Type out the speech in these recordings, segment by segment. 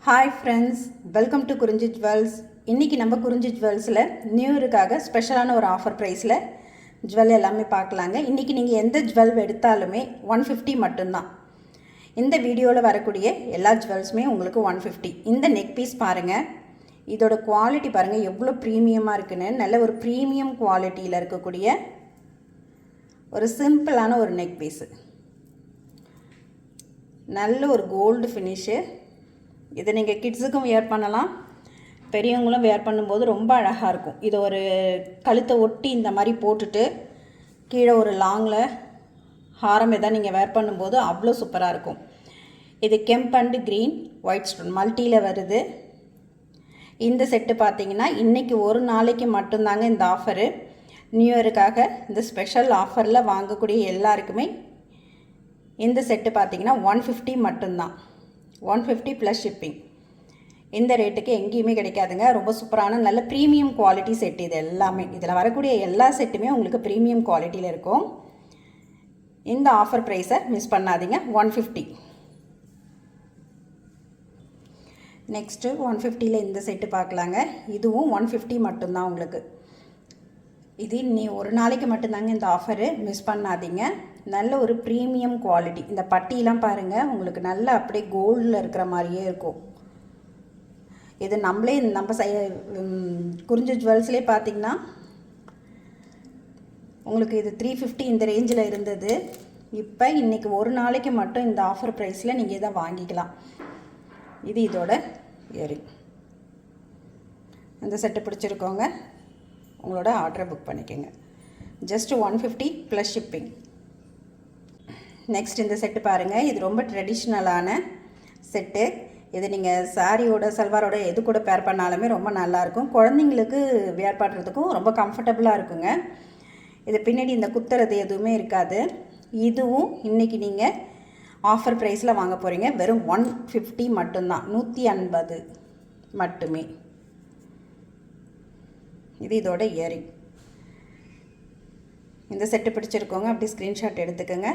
Hi friends, welcome to குறிஞ்சி jewels. இன்றைக்கி நம்ம குறிஞ்சி ஜுவல்ஸில் நியூ இயருக்காக ஸ்பெஷலான ஒரு ஆஃபர் ப்ரைஸில் ஜுவல் எல்லாமே பார்க்கலாங்க. இன்றைக்கி நீங்கள் எந்த ஜுவல் எடுத்தாலுமே 150 மட்டும்தான். இந்த வீடியோவில் வரக்கூடிய எல்லா ஜுவல்ஸுமே உங்களுக்கு 150. இந்த நெக் பீஸ் பாருங்கள், இதோட குவாலிட்டி பாருங்கள் எவ்வளோ ப்ரீமியமாக இருக்குன்னு. நல்ல ஒரு ப்ரீமியம் குவாலிட்டியில் இருக்கக்கூடிய ஒரு சிம்பிளான ஒரு நெக் பீஸு, நல்ல ஒரு கோல்டு ஃபினிஷு. இதை நீங்கள் கிட்ஸுக்கும் வேர் பண்ணலாம், பெரியவங்களும் வேர் பண்ணும்போது ரொம்ப அழகாக இருக்கும். இதை ஒரு கழுத்தை ஒட்டி இந்த மாதிரி போட்டுட்டு கீழே ஒரு லாங்கில் ஹாரம் எதாவது நீங்கள் வேர் பண்ணும்போது அவ்வளோ சூப்பராக இருக்கும். இது கெம்ப் அண்ட் க்ரீன் ஒயிட் ஸ்டோன் மல்டியில் வருது. இந்த செட்டு பார்த்திங்கன்னா இன்றைக்கி ஒரு நாளைக்கு மட்டும்தாங்க இந்த ஆஃபரு. நியூ இயருக்காக இந்த ஸ்பெஷல் ஆஃபரில் வாங்கக்கூடிய எல்லாருக்குமே இந்த செட்டு பார்த்திங்கன்னா 150 மட்டும்தான். 150 ப்ளஸ் ஷிப்பிங். இந்த ரேட்டுக்கு எங்கேயுமே கிடைக்காதுங்க. ரொம்ப சூப்பரான நல்ல ப்ரீமியம் குவாலிட்டி செட் இது எல்லாமே. இதில் வரக்கூடிய எல்லா செட்டுமே உங்களுக்கு ப்ரீமியம் குவாலிட்டியில் இருக்கும். இந்த ஆஃபர் ப்ரைஸை மிஸ் பண்ணாதீங்க. 150. நெக்ஸ்ட்டு 150ல் இந்த செட்டு பார்க்கலாங்க. இதுவும் 150 மட்டும்தான் உங்களுக்கு. இது நீ ஒரு நாளைக்கு மட்டும்தாங்க இந்த ஆஃபரு, மிஸ் பண்ணாதீங்க. நல்ல ஒரு ப்ரீமியம் குவாலிட்டி. இந்த பட்டியெலாம் பாருங்கள், உங்களுக்கு நல்ல அப்படியே கோல்டில் இருக்கிற மாதிரியே இருக்கும். இது நம்ம குறிஞ்சி ஜுவல்ஸ்லேயே பார்த்திங்கன்னா உங்களுக்கு இது 350 இந்த ரேஞ்சில் இருந்தது. இப்போ இன்றைக்கி ஒரு நாளைக்கு மட்டும் இந்த ஆஃபர் ப்ரைஸில் நீங்கள் இதை வாங்கிக்கலாம். இது இதோட இயரிங். இந்த செட்டு பிடிச்சிருக்கோங்க, உங்களோட ஆர்டரை புக் பண்ணிக்கோங்க. Just 150 plus shipping. நெக்ஸ்ட் இந்த செட்டு பாருங்கள், இது ரொம்ப ட்ரெடிஷ்னலான செட்டு. இது நீங்கள் சாரியோட சல்வாரோட எது கூட பேர் பண்ணாலுமே ரொம்ப நல்லாயிருக்கும். குழந்தைங்களுக்கு வேர் பண்ணுறதுக்கும் ரொம்ப கம்ஃபர்டபுளாக இருக்குங்க. இது பின்னாடி இந்த குத்துறது எதுவுமே இருக்காது. இதுவும் இன்றைக்கி நீங்கள் ஆஃபர் ப்ரைஸில் வாங்க போகிறீங்க. வெறும் 150 மட்டும்தான், 150 மட்டுமே. இது இதோட இயரிங். இந்த செட்டு பிடிச்சிருக்கோங்க, அப்படி ஸ்க்ரீன்ஷாட் எடுத்துக்கோங்க.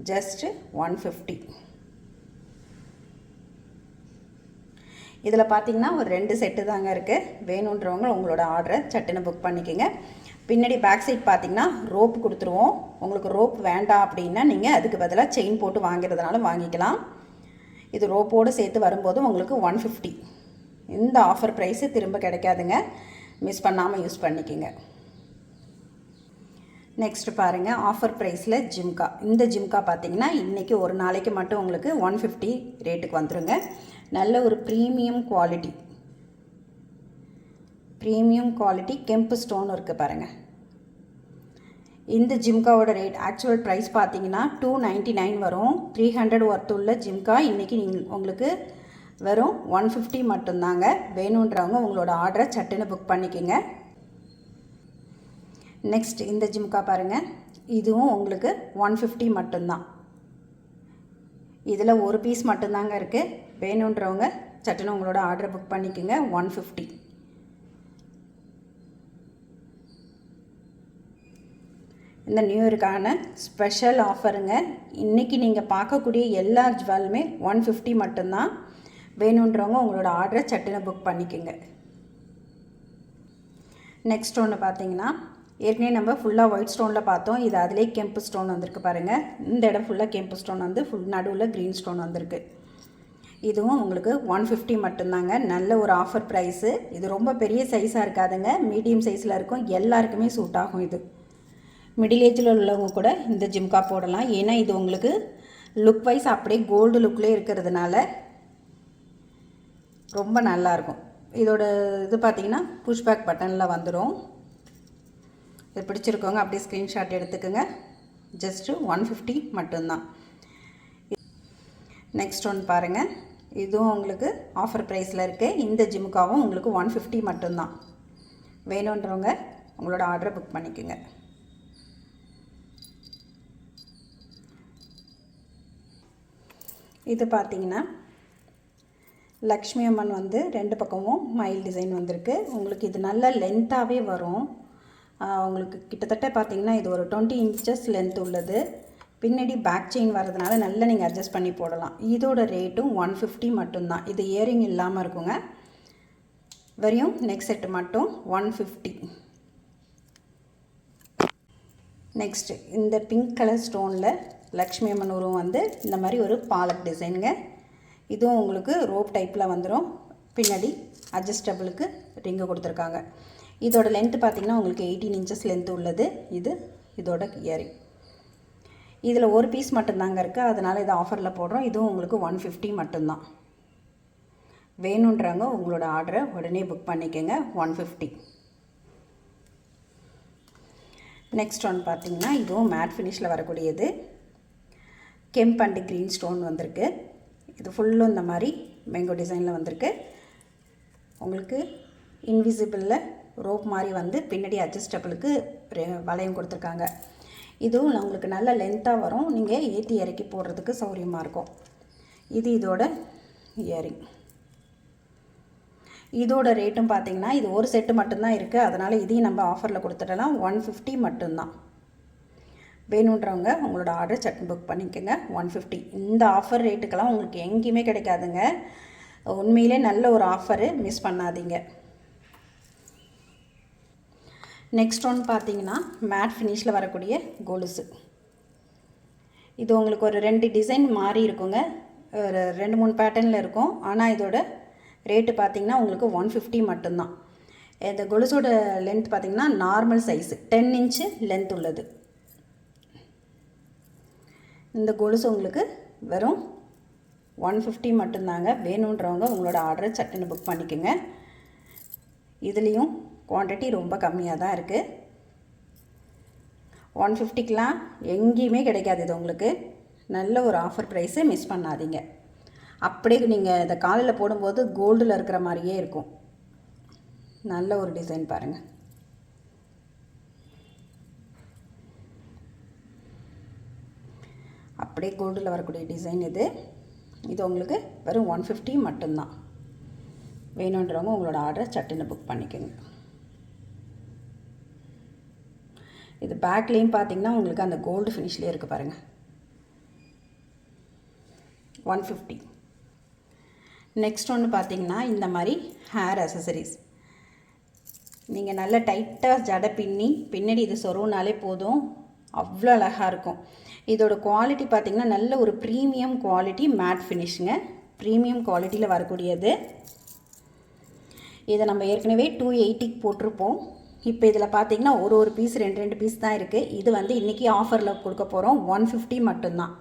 ஜஸ்ட்டு 150. இதில் பார்த்திங்கன்னா ஒரு 2 செட்டு தாங்க இருக்குது. வேணுன்றவங்க உங்களோட ஆர்டரை சட்டுன்னு புக் பண்ணிக்கோங்க. பின்னாடி பேக் சைட் பார்த்திங்கன்னா ரோப் கொடுத்துருவோம். உங்களுக்கு ரோப் வேண்டாம் அப்படின்னா நீங்கள் அதுக்கு பதிலாக செயின் போட்டு வாங்கிறதுனால வாங்கிக்கலாம். இது ரோப்போடு சேர்த்து வரும்போது உங்களுக்கு 150. இந்த ஆஃபர் ப்ரைஸு திரும்ப கிடைக்காதுங்க, மிஸ் பண்ணாமல் யூஸ் பண்ணிக்கோங்க. நெக்ஸ்ட் பாருங்கள், ஆஃபர் ப்ரைஸில் ஜிம்கா. இந்த ஜிம்கா பார்த்திங்கன்னா இன்றைக்கி ஒரு நாளைக்கு மட்டும் உங்களுக்கு 150 ரேட்டுக்கு வந்துடுங்க. நல்ல ஒரு ப்ரீமியம் குவாலிட்டி கெம்பு ஸ்டோன் இருக்குது பாருங்கள். இந்த ஜிம்காவோட ரேட் ஆக்சுவல் ப்ரைஸ் பார்த்திங்கன்னா 299 வரும். 300 ஒர்த் உள்ள ஜிம்கா இன்றைக்கி உங்களுக்கு வெறும் 150 மட்டும்தாங்க. வேணுன்றவங்க உங்களோட ஆர்டரை சட்டுன்னு புக் பண்ணிக்கோங்க. நெக்ஸ்ட் இந்த ஜிம்கா பாருங்கள், இதுவும் உங்களுக்கு 150 மட்டும்தான். இதில் ஒரு பீஸ் மட்டும்தாங்க இருக்குது. வேணுன்றவங்க சட்டுன்னு உங்களோட ஆர்டரை புக் பண்ணிக்கோங்க. 150. இந்த நியூ இயருக்கான ஸ்பெஷல் ஆஃபருங்க. இன்றைக்கி நீங்கள் பார்க்கக்கூடிய எல்லா ஜுவல்லுமே 150 மட்டும்தான். வேணுன்றவங்க உங்களோட ஆர்டரை சட்டுன்னு புக் பண்ணிக்கோங்க. நெக்ஸ்ட் ஒன்று பார்த்தீங்கன்னா, ஏற்கனவே நம்ம ஃபுல்லாக ஒயிட் ஸ்டோனில் பார்த்தோம். இது அதிலே கெம்பு ஸ்டோன் வந்திருக்கு பாருங்கள். இந்த இடம் ஃபுல்லாக கெம்பு ஸ்டோன் வந்து நடுவில் க்ரீன் ஸ்டோன் வந்திருக்கு. இதுவும் உங்களுக்கு 150 மட்டும்தாங்க. நல்ல ஒரு ஆஃபர் ப்ரைஸு. இது ரொம்ப பெரிய சைஸாக இருக்காதுங்க, மீடியம் சைஸில் இருக்கும். எல்லாருக்குமே சூட் ஆகும். இது மிடில் ஏஜில் உள்ளவங்க கூட இந்த ஜிம்கா போடலாம். ஏன்னா இது உங்களுக்கு லுக் வைஸ் அப்படியே கோல்டு லுக்லேயே இருக்கிறதுனால ரொம்ப நல்லாயிருக்கும். இதோட இது பார்த்திங்கன்னா புஷ்பேக் பட்டனில் வந்துடும். இது பிடிச்சிருக்கோங்க, அப்படியே ஸ்க்ரீன்ஷாட் எடுத்துக்கோங்க. ஜஸ்ட்டு 150 மட்டும்தான். நெக்ஸ்ட் ஒன்று பாருங்கள், இதுவும் உங்களுக்கு ஆஃபர் ப்ரைஸில் இருக்குது. இந்த ஜிம்காவும் உங்களுக்கு 150 மட்டும்தான். வேணுன்றவங்க உங்களோட ஆர்டரை புக் பண்ணிக்கோங்க. இது பார்த்திங்கன்னா லக்ஷ்மி அம்மன் வந்து 2 பக்கமும் மயில் டிசைன் வந்திருக்கு. உங்களுக்கு இது நல்ல லென்த்தாகவே வரும். உங்களுக்கு கிட்டத்தட்ட பார்த்திங்கன்னா இது ஒரு 20 இன்ச்சஸ் லென்த் உள்ளது. பின்னாடி பேக் செயின் வரதுனால நல்லா நீங்கள் அட்ஜஸ்ட் பண்ணி போடலாம். இதோட ரேட்டும் 150 மட்டும்தான். இது இயரிங் இல்லாமல் இருக்குங்க. வெறும் நெக் செட்டு மட்டும் 150. நெக்ஸ்ட்டு இந்த பிங்க் கலர் ஸ்டோனில் லக்ஷ்மி அம்மன் உருவம் வந்து இந்த மாதிரி ஒரு பாலக் டிசைனுங்க. இதுவும் உங்களுக்கு ரோப் டைப்பில் வந்துடும். பின்னாடி அட்ஜஸ்டபிளுக்கு ரிங்கு கொடுத்துருக்காங்க. இதோட லென்த்து பார்த்திங்கன்னா உங்களுக்கு 18 இன்ச்சஸ் லென்த்து உள்ளது. இதோட இயரிங். இதில் ஒரு பீஸ் மட்டும்தாங்க இருக்குது, அதனால் இதை ஆஃபரில் போடுறோம். இதுவும் உங்களுக்கு 150 மட்டும்தான். வேணுன்றவங்க உங்களோட ஆர்டரை உடனே புக் பண்ணிக்கோங்க. 150. நெக்ஸ்ட் ஒன் பார்த்திங்கன்னா இதுவும் மேட் ஃபினிஷில் வரக்கூடியது. கெம்ப் அண்ட் க்ரீன் ஸ்டோன் வந்திருக்கு. இது ஃபுல்லும் இந்த மாதிரி மேங்கோ டிசைனில் வந்திருக்கு. உங்களுக்கு இன்விசிபிளில் ரோப் மாதிரி வந்து பின்னாடி அட்ஜஸ்டபிளுக்கு வளையம் கொடுத்துருக்காங்க. இதுவும் உங்களுக்கு நல்ல லென்த்தாக வரும். நீங்கள் ஏற்றி இறக்கி போடுறதுக்கு சௌரியமாக இருக்கும். இதோட இயரிங். இதோட ரேட்டும் பார்த்திங்கன்னா இது ஒரு செட்டு மட்டும்தான் இருக்குது, அதனால் இதையும் நம்ம ஆஃபரில் கொடுத்துடலாம். 150 மட்டும்தான். வேணுன்றவங்க உங்களோட ஆர்டர் சட்டன் புக் பண்ணிக்கோங்க. 150. இந்த ஆஃபர் ரேட்டுக்கெல்லாம் உங்களுக்கு எங்கேயுமே கிடைக்காதுங்க. உண்மையிலே நல்ல ஒரு ஆஃபரு, மிஸ் பண்ணாதீங்க. நெக்ஸ்ட் ஒன் பார்த்திங்கன்னா மேட் ஃபினிஷில் வரக்கூடிய கொலுசு. இது உங்களுக்கு ஒரு 2 டிசைன் மாறி இருக்குங்க. ஒரு 2-3 பேட்டர்னில் இருக்கும். ஆனால் இதோட ரேட்டு பார்த்திங்கன்னா உங்களுக்கு 150 மட்டும்தான். இந்த கொலுசோட லென்த் பார்த்திங்கன்னா நார்மல் சைஸு 10 இன்ச்சு லென்த் உள்ளது. இந்த கொலுசு உங்களுக்கு வெறும் 150 மட்டும்தாங்க. வேணுன்றவங்க உங்களோட ஆர்டரை சட்டுன்னு புக் பண்ணிக்கோங்க. இதுலேயும் குவான்டிட்டி ரொம்ப கம்மியாக தான் இருக்குது. 150க்கெலாம் எங்கேயுமே கிடைக்காது. இது உங்களுக்கு நல்ல ஒரு ஆஃபர் ப்ரைஸு, மிஸ் பண்ணாதீங்க. அப்படியே நீங்கள் இதை காலையில் போடும்போது கோல்டில் இருக்கிற மாதிரியே இருக்கும். நல்ல ஒரு டிசைன் பாருங்கள். அப்படியே கோல்டில் வரக்கூடிய டிசைன் இது உங்களுக்கு வெறும் 150 மட்டும்தான். வேணுன்றவங்க உங்களோட ஆர்டரை சட்டுன்னு புக் பண்ணிக்கோங்க. இது பேக்லேயும் பார்த்திங்கன்னா உங்களுக்கு அந்த கோல்டு ஃபினிஷ்லேயே இருக்குது பாருங்கள். 150. நெக்ஸ்ட் ஒன்று பார்த்திங்கன்னா இந்த மாதிரி ஹேர் அசசரிஸ். நீங்கள் நல்ல டைட்டாக ஜடை பின்னாடி இது சொருவினாலே போதும், அவ்வளோ அழகாக இருக்கும். இதோட குவாலிட்டி பார்த்திங்கன்னா நல்ல ஒரு ப்ரீமியம் குவாலிட்டி மேட் ஃபினிஷுங்க. ப்ரீமியம் குவாலிட்டியில் வரக்கூடியது. இதை நம்ம ஏற்கனவே 280 போட்டிருப்போம். இப்போ இதில் பார்த்திங்கன்னா ஒரு பீஸ் 2 பீஸ் தான் இருக்குது. இது வந்து இன்றைக்கி ஆஃபரில் கொடுக்க போகிறோம். 150 மட்டும்தான்.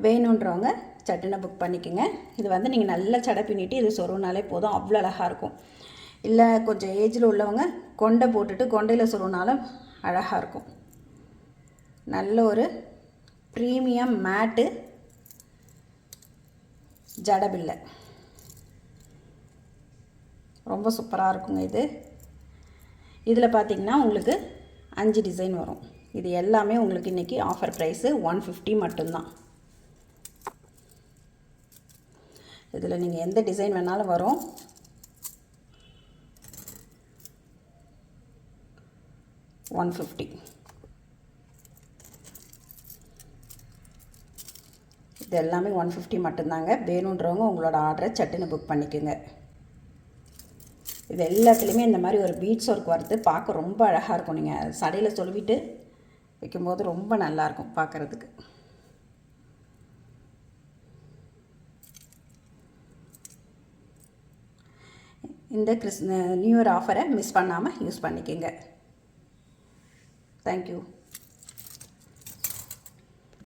வேணுன்றவங்க சட்டுன்னு புக் பண்ணிக்கோங்க. இது வந்து நீங்கள் நல்லா சடை பின்னிட்டு இது சொருவினாலே போதும், அவ்வளோ அழகாக இருக்கும். இல்லை கொஞ்சம் ஏஜில் உள்ளவங்க கொண்டை போட்டுட்டு கொண்டையில் சொருவினாலும் அழகாக இருக்கும். நல்ல ஒரு ப்ரீமியம் மேட்டு ஜடபில்லை, ரொம்ப சூப்பராக இருக்குங்க. இதில் பார்த்திங்கன்னா உங்களுக்கு 5 டிசைன் வரும். இது எல்லாமே உங்களுக்கு இன்றைக்கி ஆஃபர் ப்ரைஸு 150 மட்டும்தான். இதில் நீங்கள் எந்த டிசைன் வேணாலும் வரும். $150. இது எல்லாமே 150 மட்டும்தாங்க. வேணுன்றவங்க உங்களோட ஆர்டரை சட்டுன்னு புக் பண்ணிக்கோங்க. இது எல்லாத்துலேயுமே இந்த மாதிரி ஒரு பீட்ஸ் ஒர்க் வருது, பார்க்க ரொம்ப அழகாக இருக்கும். நீங்கள் சடையில் சொல்லிவிட்டு வைக்கும்போது ரொம்ப நல்லாயிருக்கும் பார்க்குறதுக்கு. இந்த நியூ இயர் ஆஃபரை மிஸ் பண்ணாமல் யூஸ் பண்ணிக்கோங்க. தேங்க்யூ.